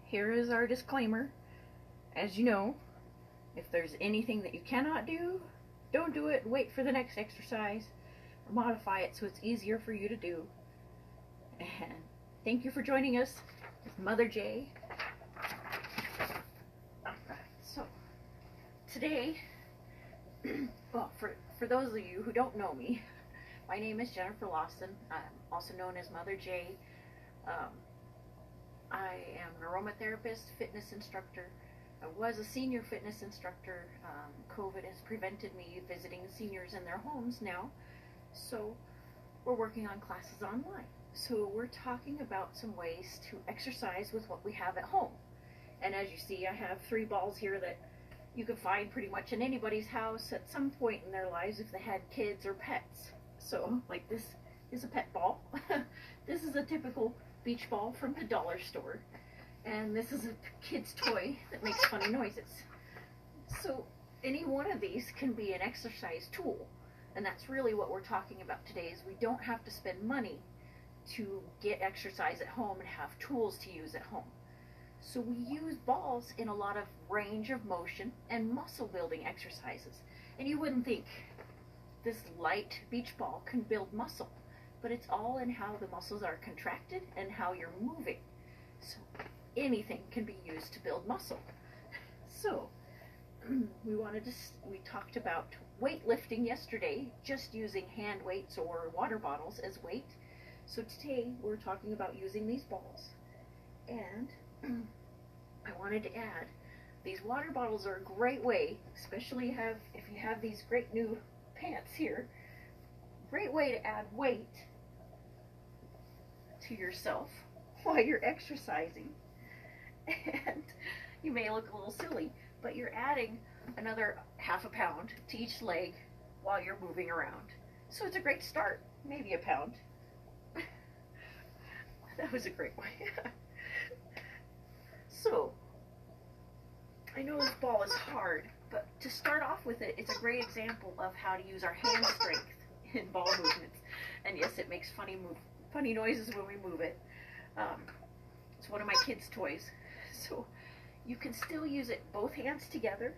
here is our disclaimer. As you know, if there's anything that you cannot do, don't do it. Wait for the next exercise or modify it so it's easier for you to do. And thank you for joining us with Mother J. So today, well, for those of you who don't know me, my name is Jennifer Lawson. I'm also known as Mother J. I am an aromatherapist, fitness instructor. I was a senior fitness instructor. COVID has prevented me visiting seniors in their homes now, so we're working on classes online. So we're talking about some ways to exercise with what we have at home. And as you see, I have 3 balls here that you can find pretty much in anybody's house at some point in their lives if they had kids or pets. So, like, this is a pet ball. This is a typical beach ball from the dollar store. And this is a kid's toy that makes funny noises. So, any one of these can be an exercise tool. And that's really what we're talking about today, is we don't have to spend money to get exercise at home and have tools to use at home. So we use balls in a lot of range of motion and muscle building exercises. And you wouldn't think this light beach ball can build muscle, but it's all in how the muscles are contracted and how you're moving. So anything can be used to build muscle. So we talked about weightlifting yesterday, just using hand weights or water bottles as weight. So today we're talking about using these balls. And I wanted to add, these water bottles are a great way, especially if you have these great new pants here, great way to add weight to yourself while you're exercising. And you may look a little silly, but you're adding another half a pound to each leg while you're moving around. So it's a great start, maybe a pound. That was a great way. So, I know this ball is hard, but to start off with it, it's a great example of how to use our hand strength in ball movements. And yes, it makes funny noises when we move it. It's one of my kids' toys. So you can still use it both hands together.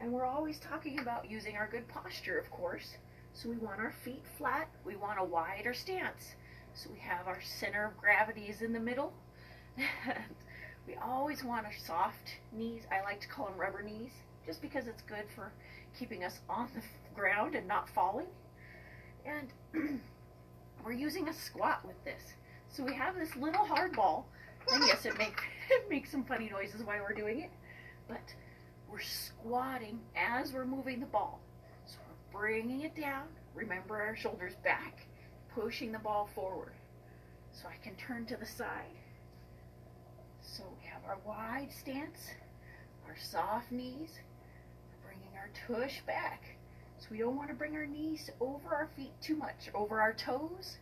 And we're always talking about using our good posture, of course. So we want our feet flat. We want a wider stance. So we have our center of gravity is in the middle. And we always want our soft knees. I like to call them rubber knees, just because it's good for keeping us on the ground and not falling. And we're using a squat with this. So we have this little hard ball, and yes, it makes some funny noises while we're doing it, but we're squatting as we're moving the ball. So we're bringing it down. Remember, our shoulders back, pushing the ball forward. So I can turn to the side. So we have our wide stance, our soft knees, bringing our tush back. So we don't want to bring our knees over our feet too much, over our toes,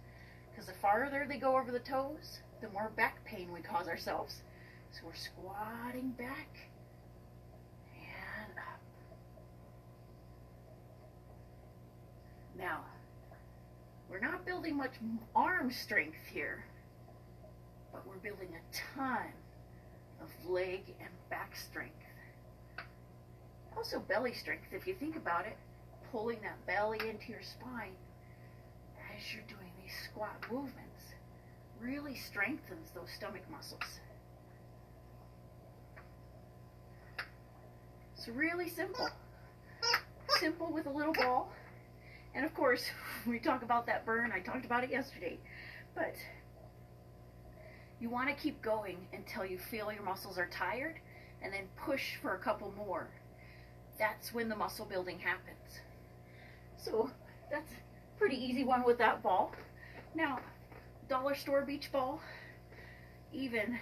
because the farther they go over the toes, the more back pain we cause ourselves. So we're squatting back and up. Now, we're not building much arm strength here, but we're building a ton of leg and back strength. Also belly strength, if you think about it, pulling that belly into your spine as you're doing these squat movements really strengthens those stomach muscles. It's really simple. Simple with a little ball. And of course, we talk about that burn. I talked about it yesterday. But you want to keep going until you feel your muscles are tired, and then push for a couple more. That's when the muscle building happens. So that's a pretty easy one with that ball. Now, dollar store beach ball, even,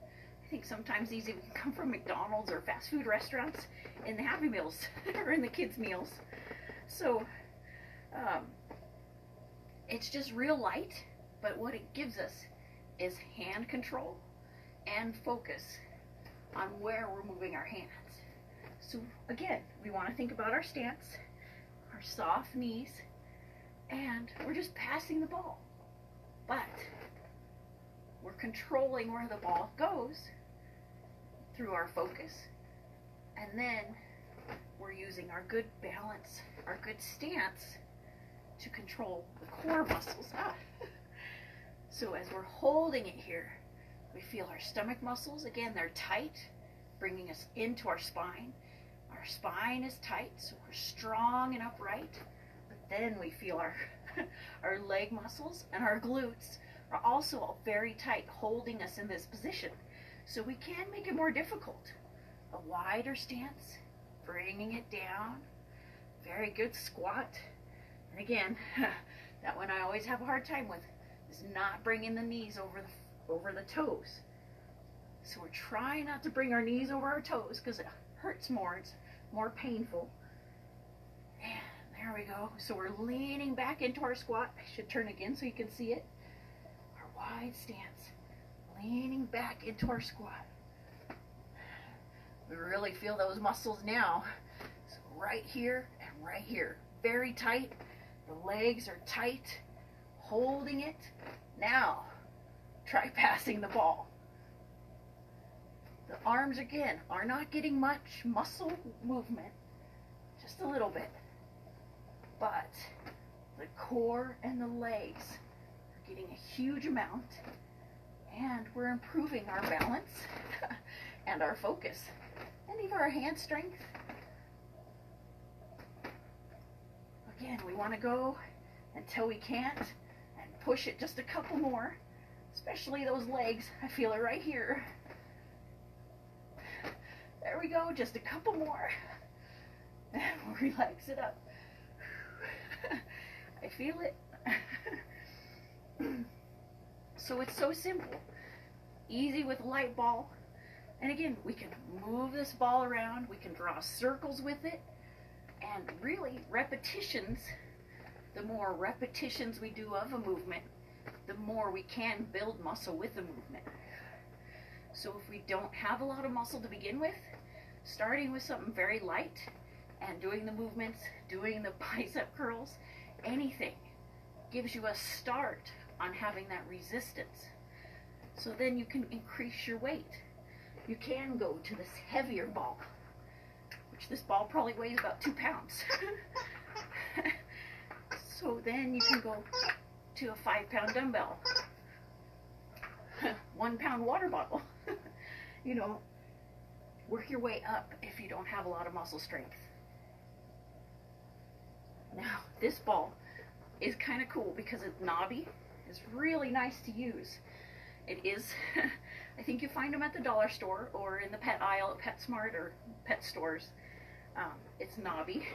I think sometimes these even come from McDonald's or fast food restaurants in the Happy Meals or in the kids' meals. So it's just real light, but what it gives us is hand control and focus on where we're moving our hands. So again, we want to think about our stance, our soft knees, and we're just passing the ball. But we're controlling where the ball goes through our focus. And then we're using our good balance, our good stance to control the core muscles. So as we're holding it here, we feel our stomach muscles, again, they're tight, bringing us into our spine. Our spine is tight, so we're strong and upright. But then we feel our leg muscles and our glutes are also very tight, holding us in this position. So we can make it more difficult. A wider stance, bringing it down. Very good squat. And again, that one I always have a hard time with, is not bringing the knees over the toes. So we're trying not to bring our knees over our toes because it hurts more, it's more painful. And there we go. So we're leaning back into our squat. I should turn again so you can see it. Our wide stance, leaning back into our squat. We really feel those muscles now. So right here and right here, very tight. The legs are tight, holding it. Now, try passing the ball. The arms, again, are not getting much muscle movement, just a little bit. But the core and the legs are getting a huge amount, and we're improving our balance and our focus, and even our hand strength. Again, we want to go until we can't and push it just a couple more, especially those legs. I feel it right here. There we go, just a couple more. And we'll relax it up. I feel it. So it's so simple. Easy with a light ball. And again, we can move this ball around. We can draw circles with it. And really, repetitions, the more repetitions we do of a movement, the more we can build muscle with the movement. So if we don't have a lot of muscle to begin with, starting with something very light and doing the movements, doing the bicep curls, anything gives you a start on having that resistance. So then you can increase your weight. You can go to this heavier ball, which this ball probably weighs about 2 pounds. So then you can go to a 5-pound dumbbell, 1 pound water bottle. You know, work your way up if you don't have a lot of muscle strength. Now, this ball is kind of cool because it's knobby. It's really nice to use. It is, I think you find them at the dollar store or in the pet aisle at PetSmart or pet stores. It's knobby.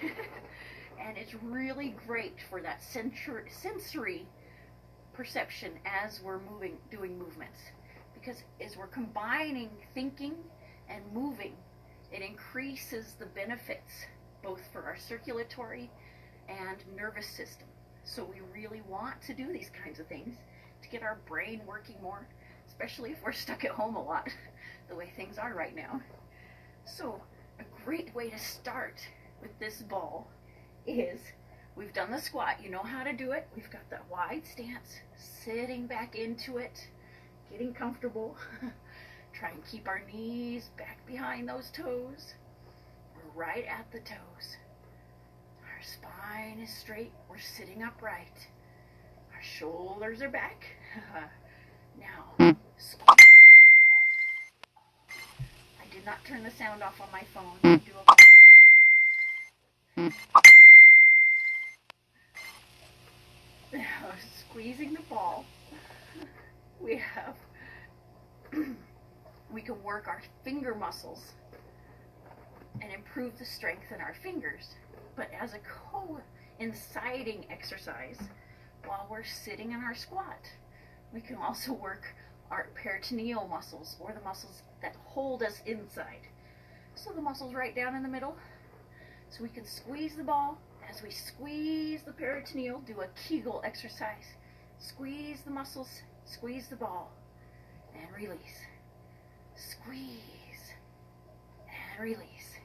And it's really great for that sensory perception as we're doing movements. Because as we're combining thinking and moving, it increases the benefits both for our circulatory and nervous system. So we really want to do these kinds of things to get our brain working more, especially if we're stuck at home a lot, the way things are right now. So a great way to start with this ball is, we've done the squat, you know how to do it. We've got that wide stance, sitting back into it, getting comfortable. Try and keep our knees back behind those toes. We're right at the toes. Our spine is straight. We're sitting upright. Our shoulders are back. Now, squeeze the ball. I did not turn the sound off on my phone. Now, squeezing the ball, we can work our finger muscles and improve the strength in our fingers. But as a coinciding exercise, while we're sitting in our squat, we can also work our peritoneal muscles, or the muscles that hold us inside. So the muscles right down in the middle. So we can squeeze the ball. As we squeeze the peritoneal, do a Kegel exercise. Squeeze the muscles, squeeze the ball, and release. Squeeze, and release.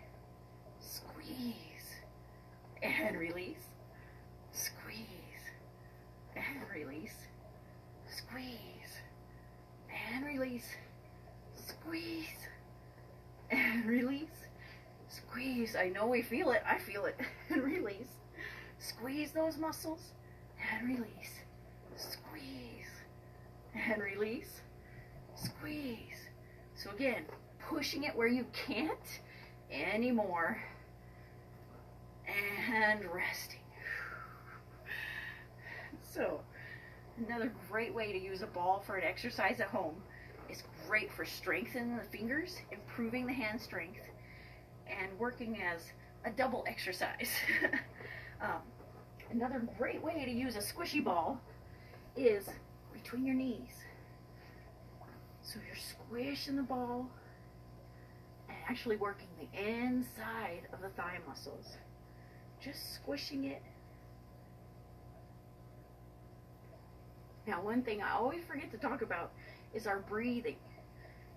Squeeze, and release. Squeeze, and release. Squeeze, and release. Squeeze, release. I know we feel it. I feel it. And release. Squeeze those muscles and release. Squeeze and release. Squeeze. So again, pushing it where you can't anymore. And resting. So, another great way to use a ball for an exercise at home. It's great for strengthening the fingers, improving the hand strength, and working as a double exercise. Another great way to use a squishy ball is between your knees. So you're squishing the ball and actually working the inside of the thigh muscles. Just squishing it. Now, one thing I always forget to talk about is our breathing.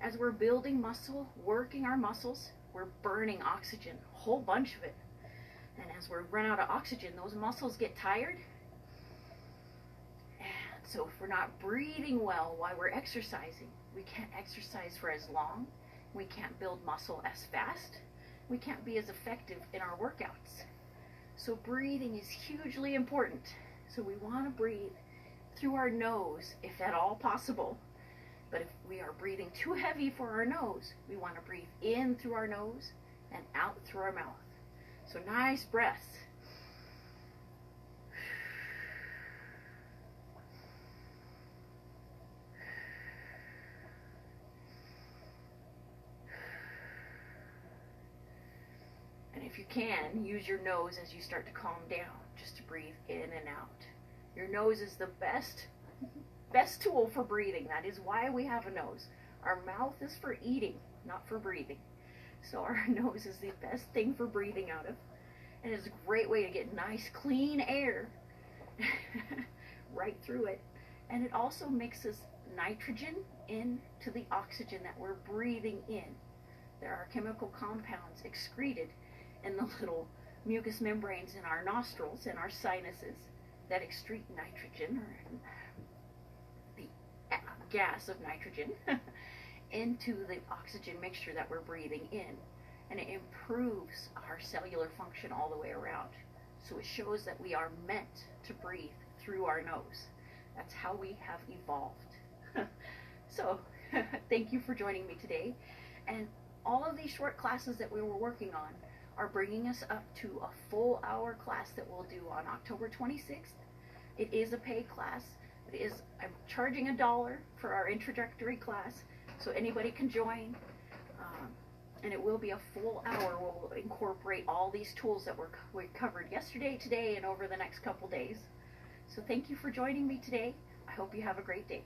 As we're building muscle, working our muscles, we're burning oxygen, a whole bunch of it. And as we run out of oxygen, those muscles get tired. And so if we're not breathing well while we're exercising, we can't exercise for as long. We can't build muscle as fast. We can't be as effective in our workouts. So breathing is hugely important. So we want to breathe through our nose, if at all possible. But if we are breathing too heavy for our nose, we want to breathe in through our nose and out through our mouth. So nice breaths. And if you can, use your nose as you start to calm down, just to breathe in and out. Your nose is the best tool for breathing. That is why we have a nose. Our mouth is for eating, not for breathing. So our nose is the best thing for breathing out of. And it's a great way to get nice, clean air right through it. And it also mixes nitrogen into the oxygen that we're breathing in. There are chemical compounds excreted in the little mucous membranes in our nostrils and our sinuses that excrete nitrogen, or the gas of nitrogen, into the oxygen mixture that we're breathing in. And it improves our cellular function all the way around. So it shows that we are meant to breathe through our nose. That's how we have evolved. So, thank you for joining me today. And all of these short classes that we were working on are bringing us up to a full hour class that we'll do on October 26th. It is a paid class. I'm charging $1 for our introductory class, so anybody can join. And it will be a full hour. We'll incorporate all these tools that we covered yesterday, today, and over the next couple days. So thank you for joining me today. I hope you have a great day.